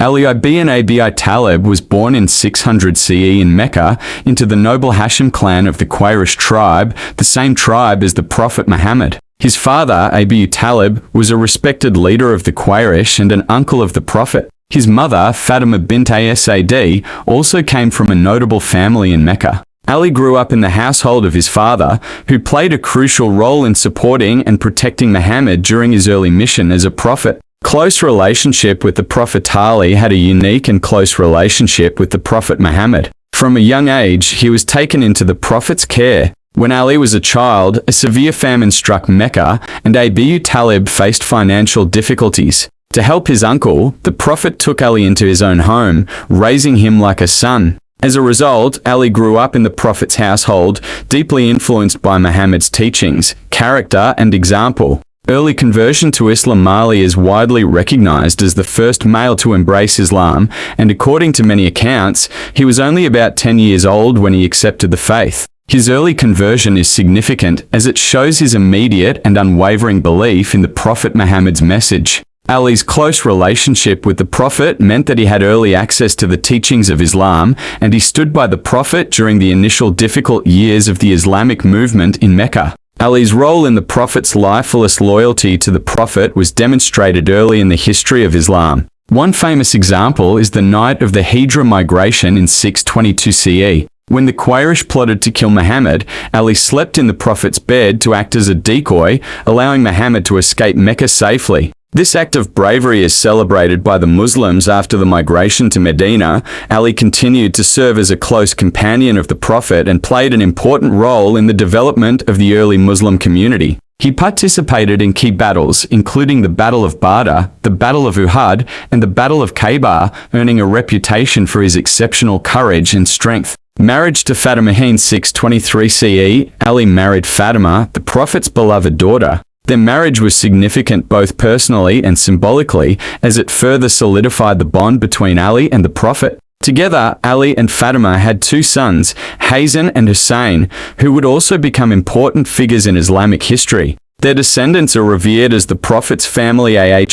Ali ibn Abi Talib was born in 600 CE in Mecca into the noble Hashim clan of the Quraysh tribe, the same tribe as the Prophet Muhammad. His father, Abu Talib, was a respected leader of the Quraysh and an uncle of the Prophet. His mother, Fatima bint Asad, also came from a notable family in Mecca. Ali grew up in the household of his father, who played a crucial role in supporting and protecting Muhammad during his early mission as a prophet. Close relationship with the Prophet Ali had a unique and close relationship with the Prophet Muhammad. From a young age, he was taken into the Prophet's care. When Ali was a child, a severe famine struck Mecca, and Abu Talib faced financial difficulties. To help his uncle, the Prophet took Ali into his own home, raising him like a son. As a result, Ali grew up in the Prophet's household, deeply influenced by Muhammad's teachings, character, and example. Early conversion to Islam. Ali is widely recognized as the first male to embrace Islam, and according to many accounts, he was only about 10 years old when he accepted the faith. His early conversion is significant as it shows his immediate and unwavering belief in the Prophet Muhammad's message. Ali's close relationship with the Prophet meant that he had early access to the teachings of Islam, and he stood by the Prophet during the initial difficult years of the Islamic movement in Mecca. Ali's role in the Prophet's lifeless loyalty to the Prophet was demonstrated early in the history of Islam. One famous example is the night of the Hijra migration in 622 CE. When the Quraysh plotted to kill Muhammad, Ali slept in the Prophet's bed to act as a decoy, allowing Muhammad to escape Mecca safely. This act of bravery is celebrated by the Muslims after the migration to Medina. Ali continued to serve as a close companion of the Prophet and played an important role in the development of the early Muslim community. He participated in key battles, including the Battle of Badr, the Battle of Uhud, and the Battle of Khaybar, earning a reputation for his exceptional courage and strength. Marriage to Fatima in 623 CE, Ali married Fatima, the Prophet's beloved daughter. Their marriage was significant both personally and symbolically, as it further solidified the bond between Ali and the Prophet. Together, Ali and Fatima had two sons, Hasan and Hussein, who would also become important figures in Islamic history. Their descendants are revered as the Prophet's family Ahl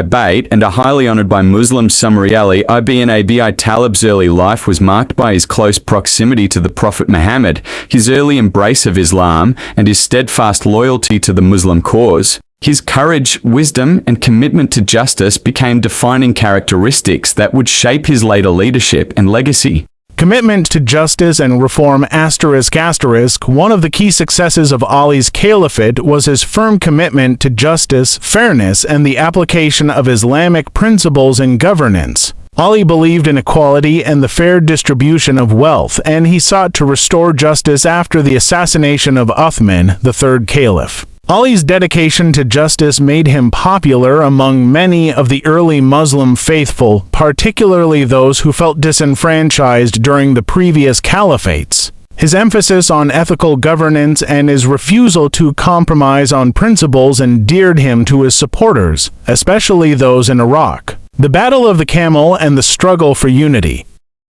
Bayt and are highly honored by Muslims. Summary: Ali ibn Abi Talib's early life was marked by his close proximity to the Prophet Muhammad, his early embrace of Islam, and his steadfast loyalty to the Muslim cause. His courage, wisdom, and commitment to justice became defining characteristics that would shape his later leadership and legacy. Commitment to justice and reform ***. One of the key successes of Ali's caliphate was his firm commitment to justice, fairness, and the application of Islamic principles in governance. Ali believed in equality and the fair distribution of wealth, and he sought to restore justice after the assassination of Uthman, the third caliph. Ali's dedication to justice made him popular among many of the early Muslim faithful, particularly those who felt disenfranchised during the previous caliphates. His emphasis on ethical governance and his refusal to compromise on principles endeared him to his supporters, especially those in Iraq. The Battle of the Camel and the struggle for unity.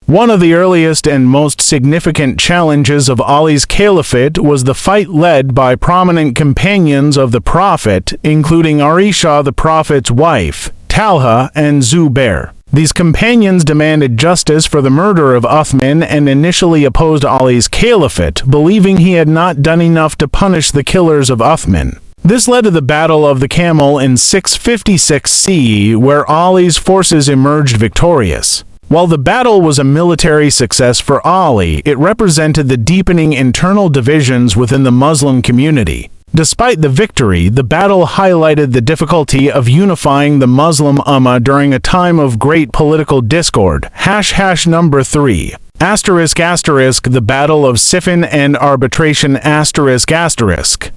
One of the earliest and most significant challenges of Ali's caliphate was the fight led by prominent companions of the Prophet, including Aisha, the Prophet's wife, Talha, and Zubair. These companions demanded justice for the murder of Uthman and initially opposed Ali's caliphate, believing he had not done enough to punish the killers of Uthman. This led to the Battle of the Camel in 656 CE, where Ali's forces emerged victorious. While the battle was a military success for Ali, it represented the deepening internal divisions within the Muslim community. Despite the victory, the battle highlighted the difficulty of unifying the Muslim Ummah during a time of great political discord. Number 3. The Battle of Siffin and Arbitration ***.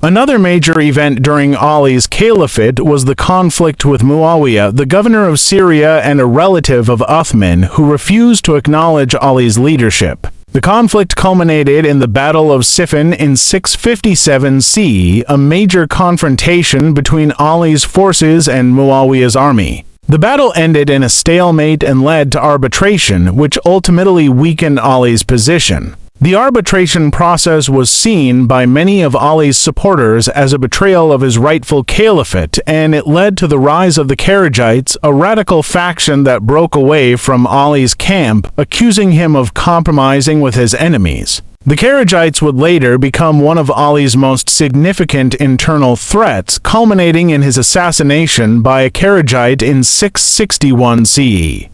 Another major event during Ali's caliphate was the conflict with Muawiyah, the governor of Syria and a relative of Uthman, who refused to acknowledge Ali's leadership. The conflict culminated in the Battle of Siffin in 657 CE, a major confrontation between Ali's forces and Muawiyah's army. The battle ended in a stalemate and led to arbitration, which ultimately weakened Ali's position. The arbitration process was seen by many of Ali's supporters as a betrayal of his rightful caliphate, and it led to the rise of the Kharijites, a radical faction that broke away from Ali's camp, accusing him of compromising with his enemies. The Kharijites would later become one of Ali's most significant internal threats, culminating in his assassination by a Kharijite in 661 CE.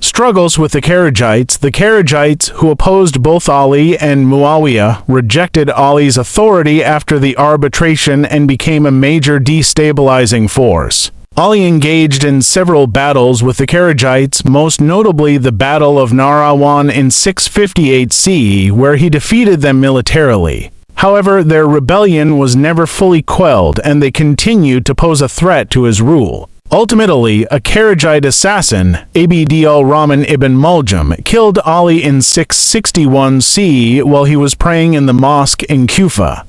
Struggles with the Kharijites, who opposed both Ali and Muawiyah, rejected Ali's authority after the arbitration and became a major destabilizing force. Ali engaged in several battles with the Kharijites, most notably the Battle of Nahrawan in 658 CE, where he defeated them militarily. However, their rebellion was never fully quelled, and they continued to pose a threat to his rule. Ultimately, a Kharijite assassin, Abd al-Rahman ibn Muljam, killed Ali in 661 CE while he was praying in the mosque in Kufa.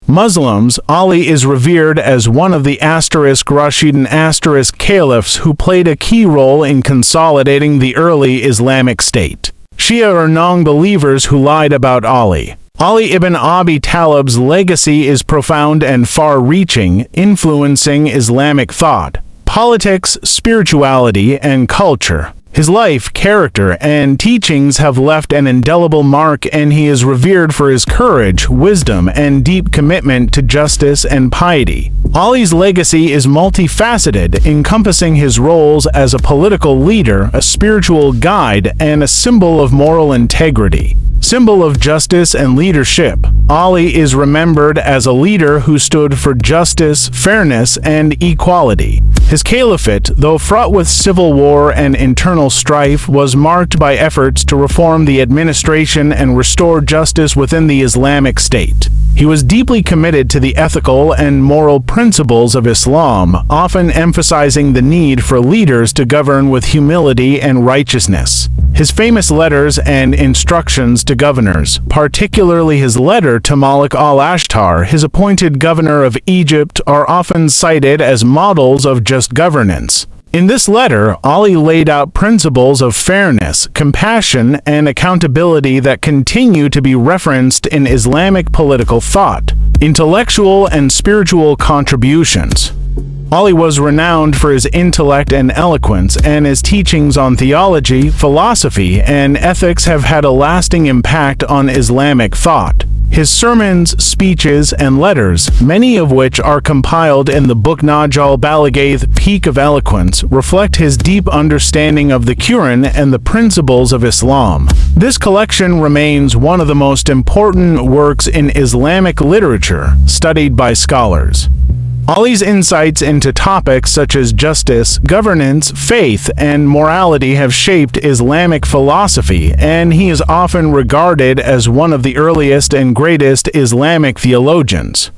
Muslims, Ali is revered as one of the Rashidun caliphs who played a key role in consolidating the early Islamic State. Shia are non-believers who lied about Ali. Ali ibn Abi Talib's legacy is profound and far-reaching, influencing Islamic thought, politics, spirituality, and culture. His life, character, and teachings have left an indelible mark, and he is revered for his courage, wisdom, and deep commitment to justice and piety. Ali's legacy is multifaceted, encompassing his roles as a political leader, a spiritual guide, and a symbol of moral integrity. Symbol of justice and leadership, Ali is remembered as a leader who stood for justice, fairness, and equality. His caliphate, though fraught with civil war and internal strife, was marked by efforts to reform the administration and restore justice within the Islamic State. He was deeply committed to the ethical and moral principles of Islam, often emphasizing the need for leaders to govern with humility and righteousness. His famous letters and instructions to governors, particularly his letter to Malik al-Ashtar, his appointed governor of Egypt, are often cited as models of just governance. In this letter, Ali laid out principles of fairness, compassion, and accountability that continue to be referenced in Islamic political thought. Intellectual and spiritual contributions. Ali was renowned for his intellect and eloquence, and his teachings on theology, philosophy, and ethics have had a lasting impact on Islamic thought. His sermons, speeches, and letters, many of which are compiled in the book Nahj al-Balaghath, Peak of Eloquence, reflect his deep understanding of the Quran and the principles of Islam. This collection remains one of the most important works in Islamic literature, studied by scholars. Ali's insights into topics such as justice, governance, faith, and morality have shaped Islamic philosophy, and he is often regarded as one of the earliest and greatest Islamic theologians.